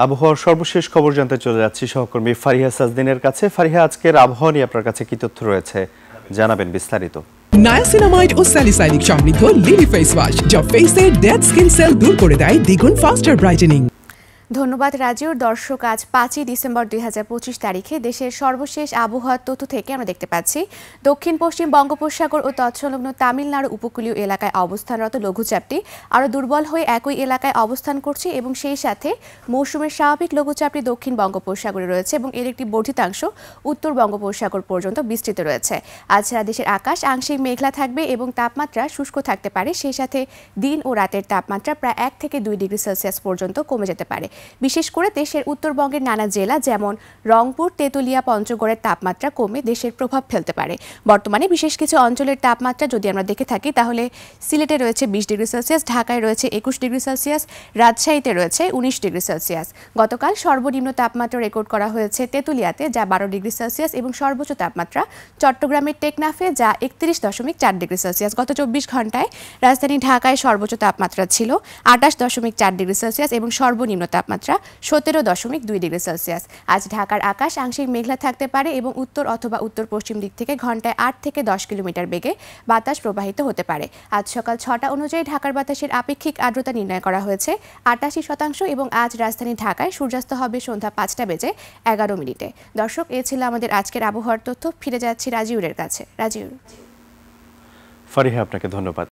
আবহাওয়ার সর্বশেষ খবর জানতে চলে যাচ্ছি সহকর্মী ফারিহা সাজদিনের কাছে। ফারিহা, আজকের আবহাওয়া নিয়ে আপনার কাছে কি তথ্য রয়েছে, জানাবেন বিস্তারিত। নায়াসিনামাইড ও স্যালিসাইলিক সমৃদ্ধ লিলি ফেস ওয়াশ, যা ফেসের ডেড স্কিন সেল দূর করে দেয় দ্বিগুণ ফাস্টার ব্রাইটেনিং। ধন্যবাদ রাজিউর। দর্শক, আজ 5ই ডিসেম্বর 2025 তারিখে দেশের সর্বশেষ আবহাওয়ার তথ্য থেকে আমরা দেখতে পাচ্ছি দক্ষিণ পশ্চিম বঙ্গোপসাগর ও তৎসংলগ্ন তামিলনাড়ু উপকূলীয় এলাকায় অবস্থানরত লঘুচাপটি আরও দুর্বল হয়ে একই এলাকায় অবস্থান করছে এবং সেই সাথে মৌসুমের স্বাভাবিক লঘুচাপটি দক্ষিণ বঙ্গোপসাগরে রয়েছে এবং এর একটি বর্ধিতাংশ উত্তর বঙ্গোপসাগর পর্যন্ত বিস্তৃত রয়েছে। আজ সারা দেশের আকাশ আংশিক মেঘলা থাকবে এবং তাপমাত্রা শুষ্ক থাকতে পারে। সেই সাথে দিন ও রাতের তাপমাত্রা প্রায় 1 থেকে 2 ডিগ্রি সেলসিয়াস পর্যন্ত কমে যেতে পারে। বিশেষ করে দেশের উত্তরবঙ্গের নানা জেলা যেমন রংপুর, তেঁতুলিয়া, পঞ্চগড়ের তাপমাত্রা কমে দেশের প্রভাব ফেলতে পারে। বর্তমানে বিশেষ কিছু অঞ্চলের তাপমাত্রা যদি আমরা দেখে থাকি তাহলে সিলেটে রয়েছে 20 ডিগ্রি সেলসিয়াস, ঢাকায় রয়েছে 21 ডিগ্রি সেলসিয়াস, রাজশাহীতে রয়েছে 19 ডিগ্রি সেলসিয়াস। গতকাল সর্বনিম্ন তাপমাত্রা রেকর্ড করা হয়েছে তেঁতুলিয়াতে, যা 12 ডিগ্রি সেলসিয়াস এবং সর্বোচ্চ তাপমাত্রা চট্টগ্রামের টেকনাফে, যা 31.4 ডিগ্রি সেলসিয়াস। গত 24 ঘন্টায় রাজধানী ঢাকায় সর্বোচ্চ তাপমাত্রা ছিল 28.4 ডিগ্রি সেলসিয়াস এবং সর্বনিম্ন তাপমাত্রা 17.2 ডিগ্রি সেলসিয়াস। আজ ঢাকার আকাশ আংশিক মেঘলা থাকতে পারে এবং উত্তর অথবা উত্তর পশ্চিম দিক থেকে ঘন্টায় 8 থেকে 10 কিলোমিটার বেগে বাতাস প্রবাহিত হতে পারে। আজ সকাল 6টা অনুযায়ী ঢাকার বাতাসের আপেক্ষিক আর্দ্রতা নির্ণয় করা হয়েছে 88% এবং আজ রাজধানী ঢাকায় সূর্যাস্ত হবে সন্ধ্যা 5টা বেজে 11 মিনিটে। দর্শক, এ ছিল আমাদের আজকের আবহাওয়ার তথ্য। ফিরে যাচ্ছি রাজিউরের কাছে। রাজিউর। ফারিহা, আপনাকে ধন্যবাদ।